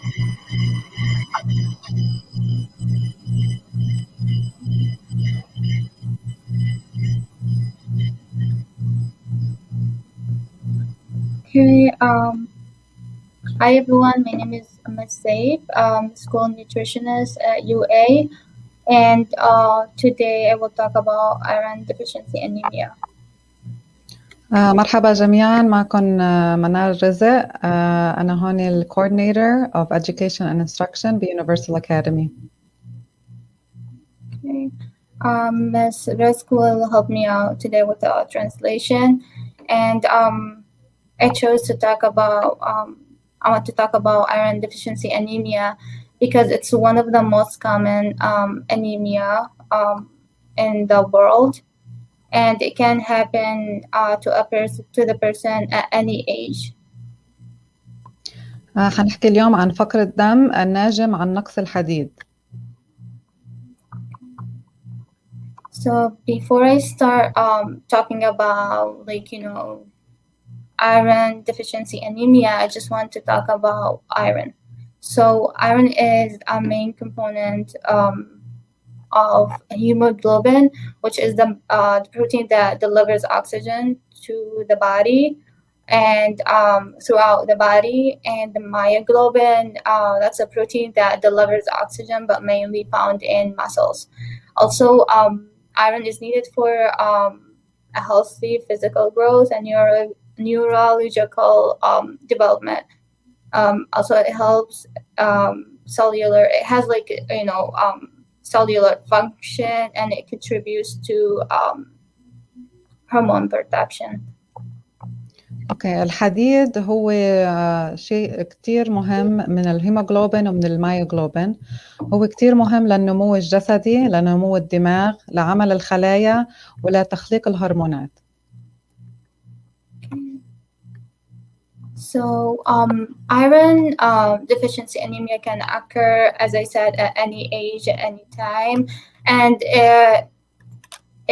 Okay. Hi everyone. My name is Hala Saif, school nutritionist at UA, and today I will talk about iron deficiency anemia. مرحبا جميعا، معكم منال رزق. أنا هون ال Coordinator of Education and Instruction ب Universal Academy. Okay. Ms. Risk will help me out today with the translation, and I chose to talk about I want to talk about iron deficiency anemia because it's one of the most common anemia in the world, and it can happen to the person at any age. حنحكي اليوم عن فقر الدم الناجم عن نقص الحديد. So before I start talking about iron deficiency anemia, I just want to talk about iron. So iron is a main component of hemoglobin, which is the protein that delivers oxygen to the body and throughout the body. And the myoglobin, that's a protein that delivers oxygen but mainly found in muscles. Also, iron is needed for a healthy physical growth and neurological development. Also, it helps cellular. It has cellular function, and it contributes to hormone production. اوكي، الحديد هو شيء كتير مهم من الهيموغلوبين ومن المايوغلوبين. هو كتير مهم للنمو الجسدي، لنمو الدماغ، لعمل الخلايا، ولتخليق الهرمونات. So iron deficiency anemia can occur, as I said, at any age, at any time, and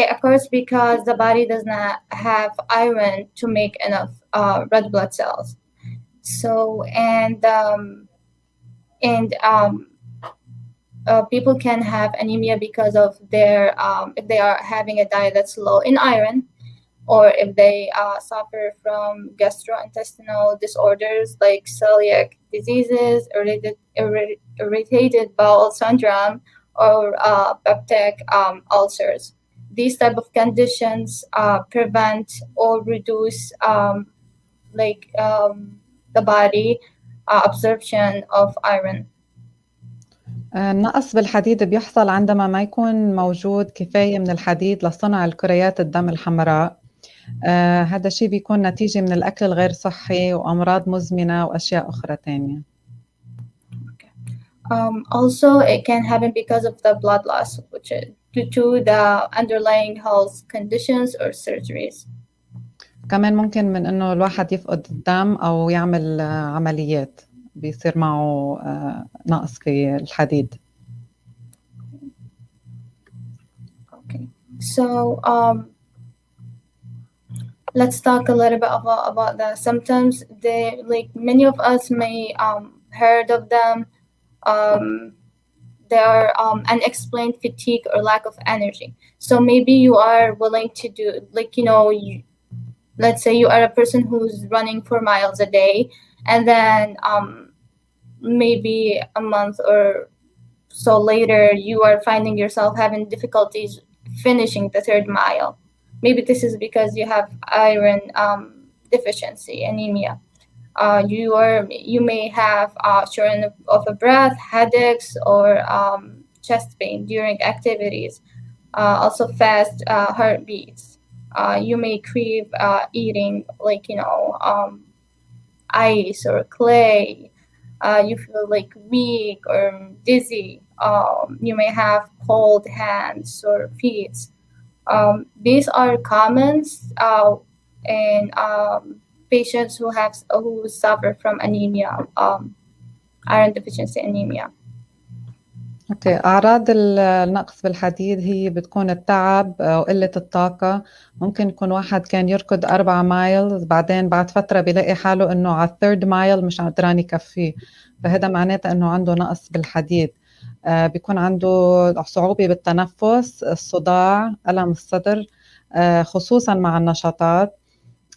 it occurs because the body does not have iron to make enough red blood cells. So people can have anemia because of their if they are having a diet that's low in iron, or if they suffer from gastrointestinal disorders like celiac diseases, irritated bowel syndrome, or peptic ulcers. These type of conditions prevent or reduce the body absorption of iron. النقص بالحديد بيحصل عندما ما يكون موجود كفاية من الحديد لصنع الكريات الدم الحمراء. هذا الشيء بيكون نتيجة من الأكل الغير صحي وأمراض مزمنة وأشياء أخرى تانية. Also, it can happen because of the blood loss, which is due to the underlying health conditions or surgeries. كمان ممكن من إنه الواحد يفقد الدم أو يعمل عمليات بيصير معه نقص في الحديد. Okay, so let's talk a little bit about the symptoms. Many of us may heard of them. They are unexplained fatigue or lack of energy. So maybe you are willing to do, let's say you are a person who's running 4 miles a day, and then maybe a month or so later, you are finding yourself having difficulties finishing the 3rd mile. Maybe this is because you have iron deficiency anemia. You may have shortness of a breath, headaches, or chest pain during activities. Also fast heartbeats. You may crave eating ice or clay. You feel weak or dizzy. You may have cold hands or feet. These are common in patients who suffer from anemia, iron deficiency anemia. اوكي، اعراض النقص بالحديد هي بتكون التعب وقلة الطاقة. ممكن يكون واحد كان يركض 4 مايل، بعدين بعد فترة بيلاقي حاله انه على الثيرد مايل مش قدران يكفيه، فهذا معناته انه عنده نقص بالحديد. بيكون عنده صعوبة بالتنفس، الصداع، ألم الصدر، خصوصا مع النشاطات،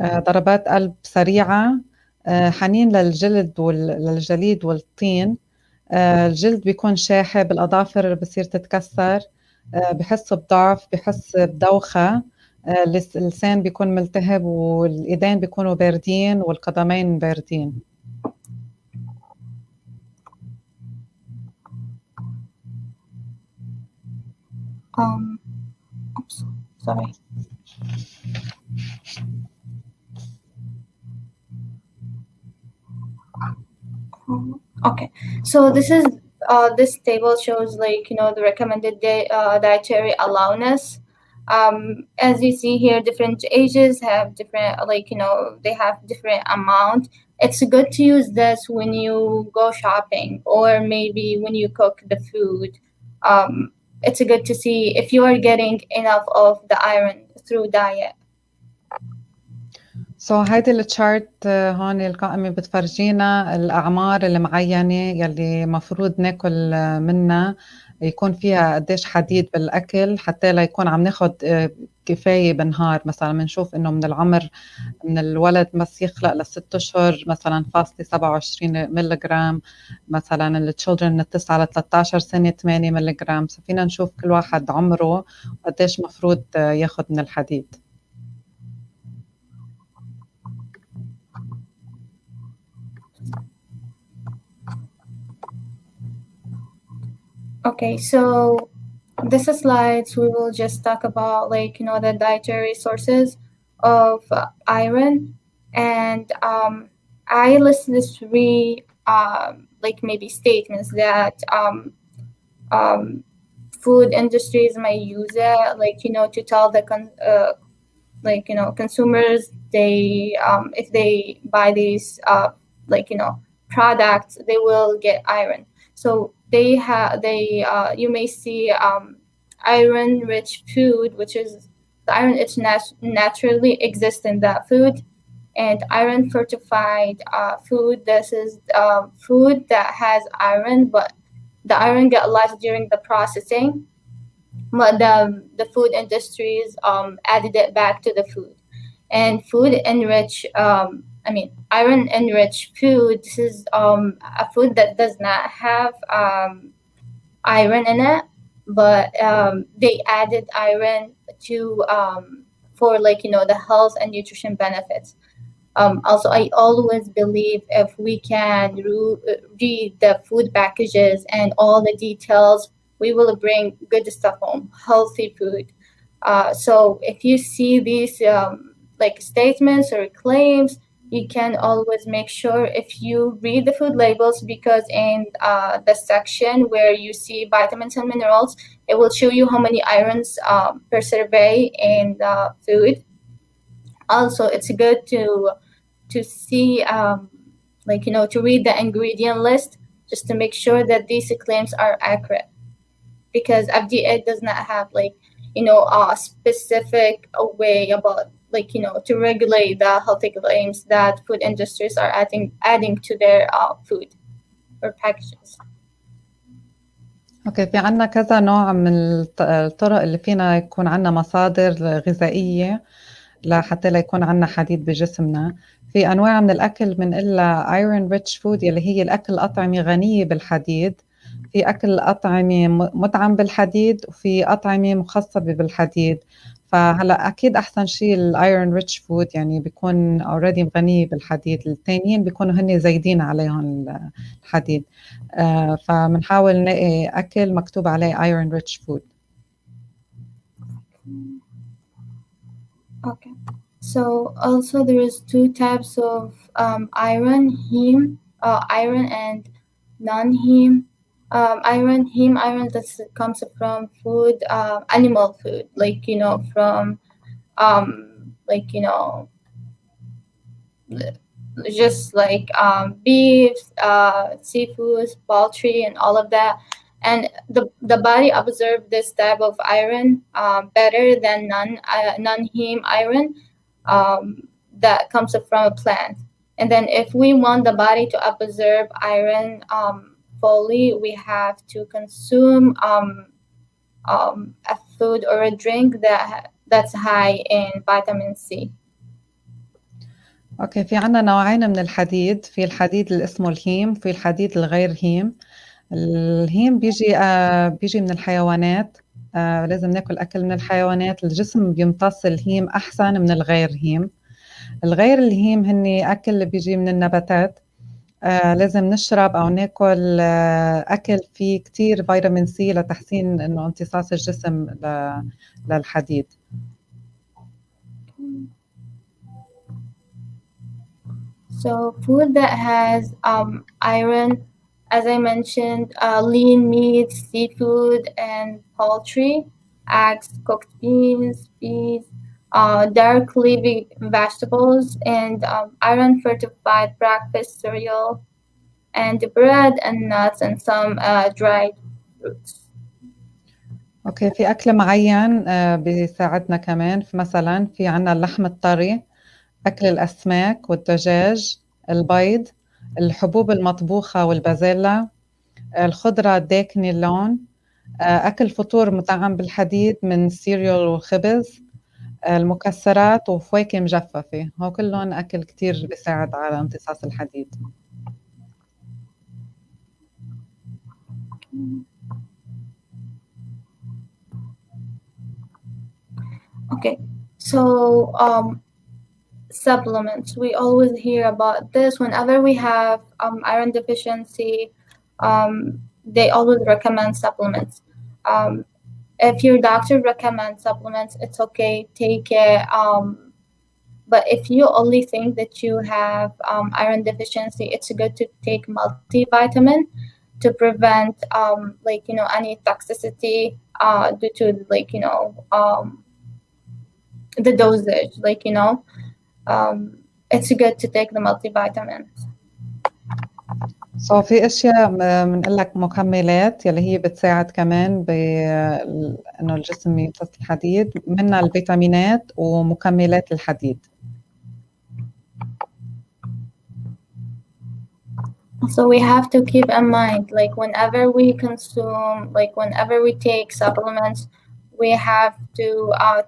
ضربات قلب سريعة، حنين للجليد والطين، الجلد بيكون شاحب، الأظافر بصير تتكسر، بحس بضعف، بحس بدوخة، اللسان بيكون ملتهب، والإيدين بيكونوا باردين، والقدمين باردين. Um, oops, sorry. Okay, so this table shows, like, the recommended dietary allowance. As you see here, different ages have different, like, they have different amount. It's good to use this when you go shopping or maybe when you cook the food. It's good to see if you are getting enough of the iron through diet. هيدي التشارت هون القائمة بتفرجينا الأعمار المعينة يلي مفروض ناكل منها، يكون فيها قديش حديد بالأكل حتى لا يكون عم ناخد كفاية بالنهار. مثلا بنشوف إنه من العمر، من الولد بس يخلق ل6 أشهر مثلا فاصلة 27 ملغرام، مثلا التشيلدرن من 9 ل 13 سنة 8 ملغرام. فينا نشوف كل واحد عمره قديش مفروض ياخد من الحديد. Okay, so this slides we will just talk about, like, the dietary sources of iron, and I listed 3 like maybe statements that food industries may use it, like, to tell the like, consumers, they if they buy these like, products, they will get iron. So you may see iron rich food, which is the iron, it's naturally exists in that food, and iron fortified food. This is food that has iron, but the iron get lost during the processing, but the food industries added it back to the food. And food enrich iron enriched food, this is a food that does not have iron in it, but they added iron to for, like, the health and nutrition benefits. Also, I always believe if we can read the food packages and all the details, we will bring good stuff home, healthy food. So if you see these like statements or claims, you can always make sure if you read the food labels, because in the section where you see vitamins and minerals, it will show you how many irons per survey in the food. Also, it's good to see like, to read the ingredient list just to make sure that these claims are accurate, because FDA does not have, like, a specific way about, like, to regulate the healthy claims that food industries are adding to their food or packages. اوكي، في عنا كذا نوع من الطرق اللي فينا يكون عنا مصادر غذائية لحتى لا يكون عنا حديد بجسمنا. في أنواع من الأكل من إلا iron rich food يلي هي الأكل أطعمة غنية بالحديد، في أكل أطعمة مدعم بالحديد، وفي أطعمة مخصبة بالحديد. فهلا أكيد أحسن شيء الايرون ريتش فود، يعني بيكون اوريدي غني بالحديد. الثانيين بيكونوا هن زايدين عليهم الحديد. فبنحاول نلاقي أكل مكتوب عليه ايرون ريتش فود. Okay. So also there is 2 types of iron, heme iron and non-heme iron. Heme iron that comes from food, animal food, like, from like, just like beef, seafoods, poultry, and all of that. and the body absorbs this type of iron better than non-heme iron that comes from a plant. And then if we want the body to absorb iron fully, we have to consume a food or a drink that's high in vitamin C. اوكي، في عنا نوعين من الحديد، في الحديد اللي اسمه الهيم، في الحديد الغير هيم. الهيم بيجي من الحيوانات، لازم ناكل اكل من الحيوانات، الجسم بيمتص الهيم احسن من الغير هيم. الغير الهيم هني اكل اللي بيجي من النباتات، لازم نشرب او ناكل اكل فيه كتير فيتامين سي لتحسين انه امتصاص الجسم للحديد. So food that has iron, as I mentioned, lean meat, seafood, and poultry, eggs, cooked beans, peas, dark leafy vegetables, and iron fortified breakfast cereal, and bread and nuts and some dried fruits. اوكي، في اكل معين بيساعدنا كمان، في مثلا في عنا اللحم الطري، اكل الاسماك والدجاج، البيض، الحبوب المطبوخه والبازيلا، الخضره الداكنه اللون، اكل فطور مطعم بالحديد من سيريال وخبز، المكسرات وفواكه مجففه، هو كلهم اكل كتير بيساعد على امتصاص الحديد. Okay, so supplements. We always hear about this whenever we have iron deficiency. They always recommend supplements. If your doctor recommends supplements, it's okay, take it. But if you only think that you have iron deficiency, it's good to take multivitamin to prevent any toxicity due to the dosage. It's good to take the multivitamins. في اشياء بنقول لك مكملات يلي هي بتساعد كمان انه الجسم يمتص الحديد، منها الفيتامينات ومكملات الحديد. So we have to keep in mind, whenever we consume, whenever we take supplements, we have to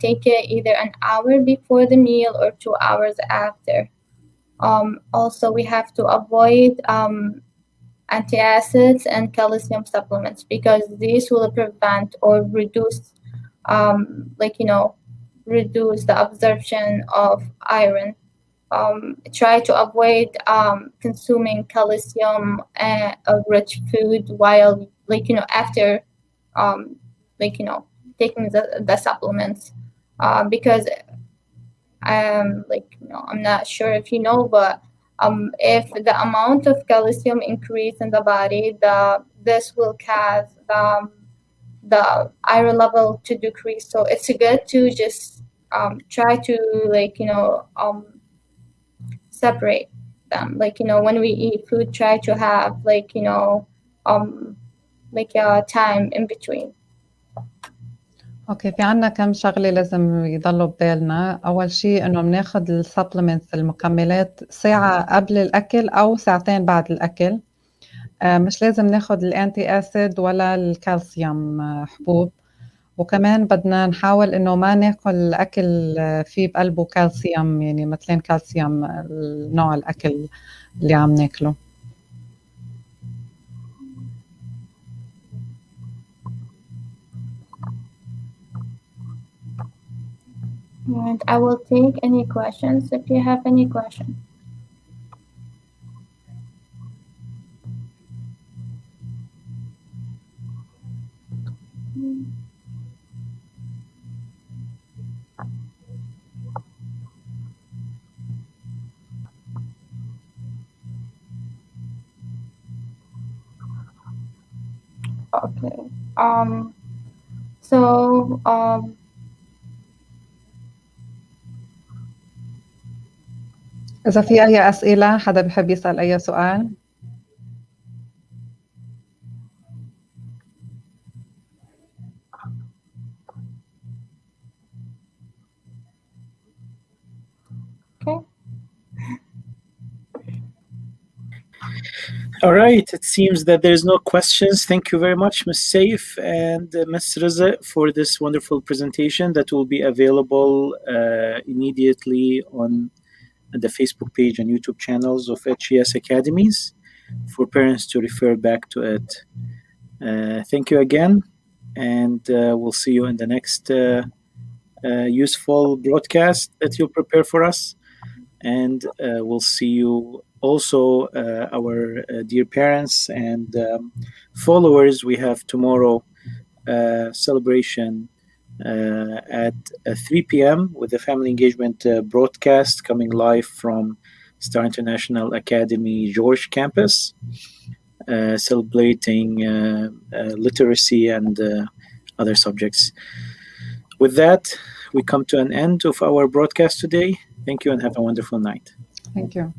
take it either an hour before the meal or 2 hours after. Also, we have to avoid antacids and calcium supplements because these will prevent or reduce, reduce the absorption of iron. Try to avoid consuming calcium rich food while after taking the supplements because I'm not sure if you know, but if the amount of calcium increase in the body, this will cause the iron level to decrease. So it's good to just try to separate them. When we eat food, try to have a time in between. اوكي، في عنا كم شغله لازم يضلوا ببالنا. اول شيء انه بناخذ السبلمنتس المكملات ساعه قبل الاكل او ساعتين بعد الاكل. مش لازم ناخذ الانتي اسيد ولا الكالسيوم حبوب. وكمان بدنا نحاول انه ما ناكل اكل فيه بقلبه كالسيوم، يعني مثلا كالسيوم نوع الاكل اللي عم ناكله. And I will take any questions if you have any questions. Okay. So إذا في أي أسئلة، حدا بحب يسأل أي سؤال؟ All right. It seems that there's no questions. Thank you very much, Ms. Saif and Ms. Riza, for this wonderful presentation that will be available immediately on the Facebook page and YouTube channels of HES Academies for parents to refer back to it. Thank you again, and we'll see you in the next useful broadcast that you'll prepare for us. And we'll see you also, our dear parents and followers. We have tomorrow celebration at 3 p.m. with the family engagement broadcast coming live from Star International Academy George campus, celebrating literacy and other subjects. With that, we come to an end of our broadcast today. Thank you and have a wonderful night. Thank you.